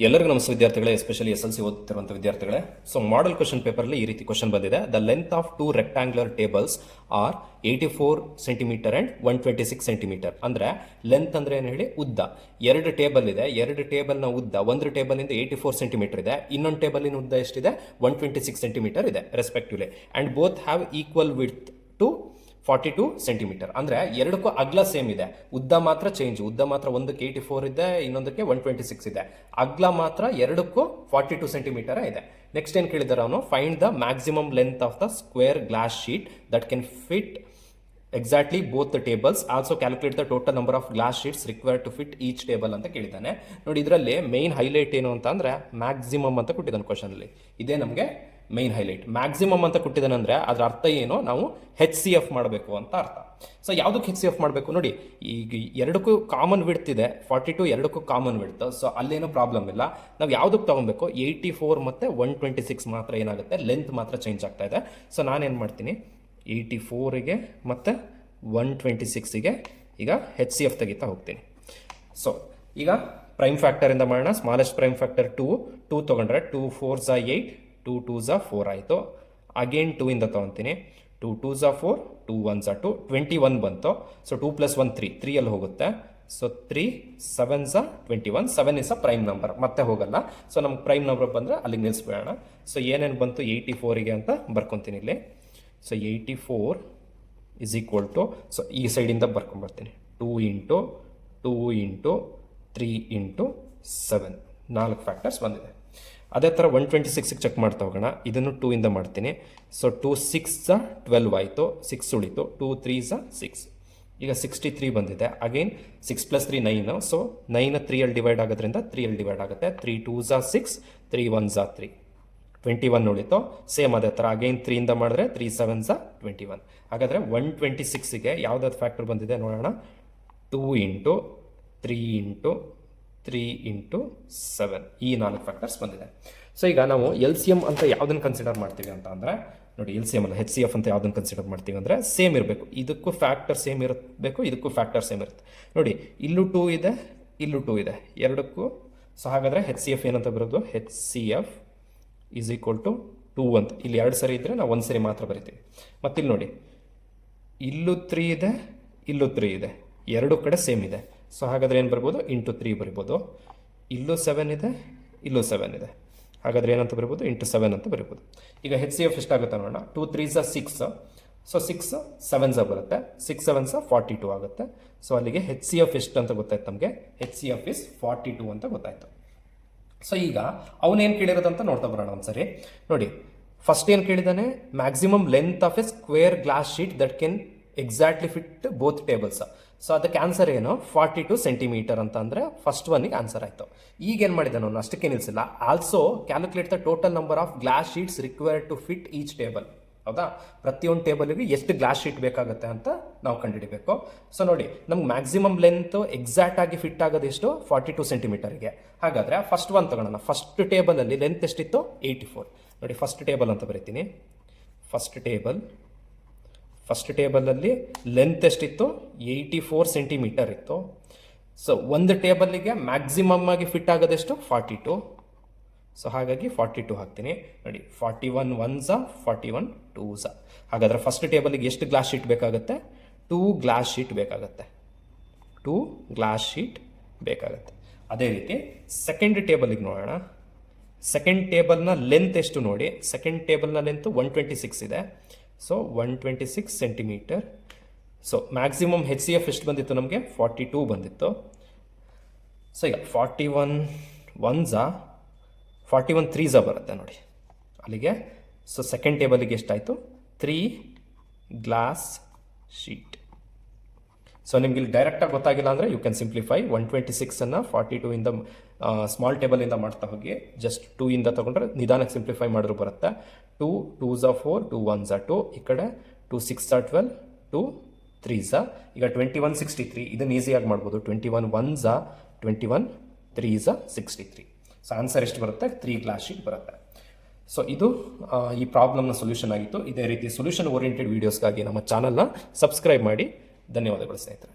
ಎಲ್ಲರಿಗೂ ನಮಸ್ತೆ ವಿದ್ಯಾರ್ಥಿಗಳೇ, ಎಸ್ಪೆಷಲಿ SLC ಓದುತ್ತಿರುವಂಥ ವಿದ್ಯಾರ್ಥಿಗಳೇ. ಸೊ ಮಾಡೆಲ್ ಕ್ವಶನ್ ಪೇಪರಲ್ಲಿ ಈ ರೀತಿ ಕ್ವಶನ್ ಬಂದಿದೆ. The length of two rectangular tables are 84 centimetre and 126 centimetre. ಅಂದರೆ ಲೆಂತ್ ಅಂದರೆ ಏನು ಹೇಳಿ, ಉದ್ದ. ಎರಡು ಟೇಬಲ್ ಇದೆ, ಎರಡು ಟೇಬಲ್ನ ಉದ್ದ ಒಂದು ಟೇಬಲಿಂದ 84 ಸೆಂಟಿಮೀಟರ್ ಇದೆ, ಇನ್ನೊಂದು ಟೇಬಲಿನ ಉದ್ದ ಎಷ್ಟಿದೆ, 126 ಸೆಂಟಿಮೀಟರ್ ಇದೆ respectively. And both have equal width to 42 centimetre. ಅಂದರೆ ಎರಡಕ್ಕೂ ಅಗ್ಲ ಸೇಮ್ ಇದೆ, ಉದ್ದ ಮಾತ್ರ ಚೇಂಜ್. ಉದ್ದ ಮಾತ್ರ ಒಂದಕ್ಕೆ 84 ಇದೆ, ಇನ್ನೊಂದಕ್ಕೆ 126 ಇದೆ. ಅಗ್ಲ ಮಾತ್ರ ಎರಡಕ್ಕೂ 42 ಸೆಂಟಿಮೀಟರ್ ಇದೆ. ನೆಕ್ಸ್ಟ್ ಏನು ಕೇಳಿದಾರೆ ಅವನು, find the maximum length of the square glass sheet that can fit exactly both the tables. Also calculate the total number of glass sheets required to fit each table ಅಂತ ಕೇಳಿದ್ದಾನೆ. ನೋಡಿ, ಇದರಲ್ಲಿ main highlight ಏನು ಅಂತ ಅಂದರೆ maximum ಅಂತ ಕೊಟ್ಟಿದ್ದಾನೆ ಕ್ವಶನಲ್ಲಿ. ಇದೇ ನಮಗೆ ಮೈನ್ ಹೈಲೈಟ್. ಮ್ಯಾಕ್ಸಿಮಮ್ ಅಂತ ಕೊಟ್ಟಿದ್ದಾನೆ ಅಂದರೆ ಅದರ ಅರ್ಥ ಏನು, ನಾವು HCF ಮಾಡಬೇಕು ಅಂತ ಅರ್ಥ. ಸೊ ಯಾವುದಕ್ಕೆ HCF ಮಾಡಬೇಕು ನೋಡಿ, ಈಗ ಎರಡಕ್ಕೂ ಕಾಮನ್ ವಿಡ್ತ್ ಇದೆ, 42 ಎರಡಕ್ಕೂ ಕಾಮನ್ ವಿಡ್ತ್. ಸೊ ಅಲ್ಲೇನೂ ಪ್ರಾಬ್ಲಮ್ ಇಲ್ಲ. ನಾವು ಯಾವುದಕ್ಕೆ ತೊಗೊಬೇಕು, 84 ಮತ್ತು 126 ಮಾತ್ರ ಏನಾಗುತ್ತೆ, ಲೆಂತ್ ಮಾತ್ರ ಚೇಂಜ್ ಆಗ್ತಾ ಇದೆ. ಸೊ ನಾನೇನು ಮಾಡ್ತೀನಿ, 84ಗೆ ಮತ್ತು 126ಗೆ ಈಗ HCF ತೆಗಿತಾ ಹೋಗ್ತೀನಿ. ಸೊ ಈಗ ಪ್ರೈಮ್ ಫ್ಯಾಕ್ಟರಿಂದ ಮಾಡೋಣ. ಸ್ಮಾಲೆಸ್ಟ್ ಪ್ರೈಮ್ ಫ್ಯಾಕ್ಟರ್ 2 ತೊಗೊಂಡ್ರೆ 2 4s 8, 2 2s 4 ಆಯಿತು. ಅಗೇನ್ 2 ಇಂದ ತೊಗೊತೀನಿ, 2 2s 4, 2 1s 2, 21 ಬಂತು. ಸೊ 2 + 1 3 ಅಲ್ಲಿ ಹೋಗುತ್ತೆ. So 3 7s 21, 7 is a prime number, ಮತ್ತೆ ಹೋಗಲ್ಲ. ಸೊ ನಮ್ಗೆ ಪ್ರೈಮ್ ನಂಬರ್ ಬಂದರೆ ಅಲ್ಲಿಗೆ ನಿಲ್ಲಿಸ್ಬೇಡ. ಸೊ ಏನೇನು ಬಂತು 84ಗೆ ಅಂತ ಬರ್ಕೊತೀನಿ ಇಲ್ಲಿ. So 84 is equal to, so ಈ ಸೈಡಿಂದ ಬರ್ಕೊಂಬರ್ತೀನಿ, 2 × 2 × 3 × 7, 4 ಫ್ಯಾಕ್ಟರ್ಸ್ ಬಂದಿದೆ. ಅದೇ ಥರ 126ಗೆ ಚೆಕ್ ಮಾಡ್ತಾ ಹೋಗೋಣ. ಇದನ್ನು 2 ಇಂದ ಮಾಡ್ತೀನಿ. ಸೊ 2 6s 12 ಆಯಿತು, 6 ಉಳಿತು, 2 3s 6, ಈಗ 63 ಬಂದಿದೆ. ಅಗೈನ್ 6 + 3 9. ಸೊ 9 3 ಅಲ್ಲಿ ಡಿವೈಡ್ ಆಗೋದ್ರಿಂದ 3 ಅಲ್ಲಿ ಡಿವೈಡ್ ಆಗುತ್ತೆ. 3 2s 6, 3 1s 3, 21 ಉಳಿತು. ಸೇಮ್ ಅದೇ ಥರ ಅಗೈನ್ 3 ಇಂದ ಮಾಡಿದ್ರೆ 3 7s 21. ಹಾಗಾದರೆ 126ಗೆ ಯಾವುದಾದ್ರು ಫ್ಯಾಕ್ಟರ್ ಬಂದಿದೆ ನೋಡೋಣ. 2 × 3 × 3 × 7, ಈ 4 ಫ್ಯಾಕ್ಟರ್ಸ್ ಬಂದಿದೆ. ಸೊ ಈಗ ನಾವು LCM ಅಂತ ಯಾವುದನ್ನು ಕನ್ಸಿಡರ್ ಮಾಡ್ತೀವಿ ಅಂತ ಅಂದರೆ ನೋಡಿ, LCM ಅಲ್ಲ HCF ಅಂತ ಯಾವುದನ್ನು ಕನ್ಸಿಡರ್ ಮಾಡ್ತೀವಿ ಅಂದರೆ ಸೇಮ್ ಇರಬೇಕು. ಇದಕ್ಕೂ ಫ್ಯಾಕ್ಟರ್ ಸೇಮ್ ಇರಬೇಕು, ಇದಕ್ಕೂ ಫ್ಯಾಕ್ಟರ್ ಸೇಮ್ ಇರುತ್ತೆ. ನೋಡಿ, ಇಲ್ಲೂ 2 ಇದೆ, ಇಲ್ಲೂ 2 ಇದೆ, ಎರಡಕ್ಕೂ. ಸೊ ಹಾಗಾದರೆ HCF ಏನಂತ ಬರೋದು, HCF ಈಸ್ ಈಕ್ವಲ್ ಟು 2 ಅಂತ. ಇಲ್ಲಿ 2 ಸರಿ ಇದ್ದರೆ ನಾವು 1 ಸರಿ ಮಾತ್ರ ಬರಿತೀವಿ. ಮತ್ತಿಲ್ಲಿ ನೋಡಿ, ಇಲ್ಲೂ 3 ಇದೆ, ಇಲ್ಲೂ 3 ಇದೆ, ಎರಡು ಕಡೆ ಸೇಮ್ ಇದೆ. ಸೊ ಹಾಗಾದರೆ ಏನು ಬರ್ಬೋದು, ಇಂಟು 3 ಬರಿಬೋದು. ಇಲ್ಲೂ 7 ಇದೆ, ಇಲ್ಲೂ 7 ಇದೆ, ಹಾಗಾದರೆ ಏನಂತ ಬರಿಬೋದು, ಇಂಟು 7 ಅಂತ ಬರಿಬೋದು. ಈಗ HCF ಎಷ್ಟಾಗುತ್ತೆ ನೋಡೋಣ. 2 3s 6, ಸೊ 6 7s ಬರುತ್ತೆ, 6 7s 42 ಆಗುತ್ತೆ. ಸೊ ಅಲ್ಲಿಗೆ HCF ಎಷ್ಟು ಅಂತ ಗೊತ್ತಾಯ್ತು ನಮಗೆ, HCF ಇಸ್ 42 ಅಂತ ಗೊತ್ತಾಯಿತು. ಸೊ ಈಗ ಅವನೇನು ಕೇಳಿರೋದಂತ ನೋಡ್ತಾ ಬರೋಣ ಒಂದ್ಸರಿ. ನೋಡಿ, ಫಸ್ಟ್ ಏನು ಕೇಳಿದಾನೆ, maximum length of a square glass sheet that can exactly fit both tables. So ಅದಕ್ಕೆ ಆನ್ಸರ್ ಏನು, 42 ಸೆಂಟಿಮೀಟರ್ ಅಂತ ಅಂದರೆ ಫಸ್ಟ್ ಒನ್ನಿಗೆ ಆನ್ಸರ್ ಆಯಿತು. ಈಗ ಏನು ಮಾಡಿದ್ದಾನೆ ಅವನು, ಅಷ್ಟಕ್ಕೆ ನಿಲ್ಲಿಸಿಲ್ಲ. Also calculate the total number of glass sheets required to fit each table. ಹೌದಾ, ಪ್ರತಿಯೊಂದು ಟೇಬಲ್ಗೆ ಎಷ್ಟು ಗ್ಲಾಸ್ ಶೀಟ್ ಬೇಕಾಗುತ್ತೆ ಅಂತ ನಾವು ಕಂಡುಹಿಡಬೇಕು. ಸೊ ನೋಡಿ, ನಮ್ಗೆ ಮ್ಯಾಕ್ಸಿಮಮ್ ಲೆಂತ್ ಎಕ್ಸಾಕ್ಟ್ ಆಗಿ ಫಿಟ್ ಆಗೋದು ಎಷ್ಟು, 42 ಸೆಂಟಿಮೀಟರ್ಗೆ. ಹಾಗಾದರೆ ಫಸ್ಟ್ ಒನ್ ತಗೊಳ್ಳೋಣ. ಫಸ್ಟ್ ಟೇಬಲಲ್ಲಿ ಲೆಂತ್ ಎಷ್ಟಿತ್ತು, 84. ನೋಡಿ, ಫಸ್ಟ್ ಟೇಬಲ್ ಅಂತ ಬರೀತೀನಿ. ಫಸ್ಟ್ ಟೇಬಲಲ್ಲಿ ಲೆಂತ್ ಎಷ್ಟಿತ್ತು, 84 ಸೆಂಟಿಮೀಟರ್ ಇತ್ತು. ಸೊ ಒಂದು ಟೇಬಲ್ಲಿಗೆ ಮ್ಯಾಕ್ಸಿಮಮ್ ಆಗಿ ಫಿಟ್ ಆಗೋದೆಷ್ಟು, 42. ಸೊ ಹಾಗಾಗಿ 42 ಹಾಕ್ತೀನಿ. ನೋಡಿ, 41 1s 41 2s. ಹಾಗಾದರೆ ಫಸ್ಟ್ ಟೇಬಲಿಗೆ ಎಷ್ಟು ಗ್ಲಾಸ್ ಶೀಟ್ ಬೇಕಾಗುತ್ತೆ, 2 ಗ್ಲಾಸ್ ಶೀಟ್ ಬೇಕಾಗುತ್ತೆ, 2 ಗ್ಲಾಸ್ ಶೀಟ್ ಬೇಕಾಗುತ್ತೆ. ಅದೇ ರೀತಿ ಸೆಕೆಂಡ್ ಟೇಬಲಿಗೆ ನೋಡೋಣ. ಸೆಕೆಂಡ್ ಟೇಬಲ್ನ ಲೆಂತ್ ಎಷ್ಟು ನೋಡಿ, ಸೆಕೆಂಡ್ ಟೇಬಲ್ನ ಲೆಂತ್ 126 ಇದೆ. So 126 centimetre. So maximum HCF ಎಷ್ಟು ಬಂದಿತ್ತು ನಮಗೆ, 42 ಬಂದಿತ್ತು. ಸೊ ಈಗ 41 1s 41 3s ಬರುತ್ತೆ ನೋಡಿ ಅಲ್ಲಿಗೆ. ಸೊ ಸೆಕೆಂಡ್ ಟೇಬಲಿಗೆ ಎಷ್ಟಾಯಿತು, 3 ಗ್ಲಾಸ್ ಶೀಟ್. ಸೊ ನಿಮ್ಗೆ ಇಲ್ಲಿ ಡೈರೆಕ್ಟಾಗಿ ಗೊತ್ತಾಗಿಲ್ಲ ಅಂದರೆ ಯು ಕ್ಯಾನ್ ಸಿಂಪ್ಲಿಫೈ. 126ಅನ್ನು 42 ಇಂದ ಸ್ಮಾಲ್ ಟೇಬಲಿಂದ ಮಾಡ್ತಾ ಹೋಗಿ, ಜಸ್ಟ್ 2 ಇಂದ ತೊಗೊಂಡ್ರೆ ನಿಧಾನಕ್ಕೆ ಸಿಂಪ್ಲಿಫೈ ಮಾಡಿದ್ರು ಬರುತ್ತೆ. 2 2s 4, 2 1s 2, ಈ ಕಡೆ 2 6s 12, 2 3s. ಈಗ 21 63, ಇದನ್ನು ಈಸಿಯಾಗಿ ಮಾಡ್ಬೋದು. 21 1s 21, 3s 63. ಸೊ ಆನ್ಸರ್ ಎಷ್ಟು ಬರುತ್ತೆ, 3 ಗ್ಲಾಸ್ ಶೀಟ್ ಬರುತ್ತೆ. ಸೊ ಇದು ಈ ಪ್ರಾಬ್ಲಮ್ನ ಸೊಲ್ಯೂಷನ್ ಆಗಿತ್ತು. ಇದೇ ರೀತಿ ಸೊಲ್ಯೂಷನ್ ಓರಿಯೆಂಟೆಡ್ ವೀಡಿಯೋಸ್ಗಾಗಿ ನಮ್ಮ ಚಾನಲ್ನ ಸಬ್ಸ್ಕ್ರೈಬ್ ಮಾಡಿ. ಧನ್ಯವಾದಗಳು ಸ್ನೇಹಿತರೆ.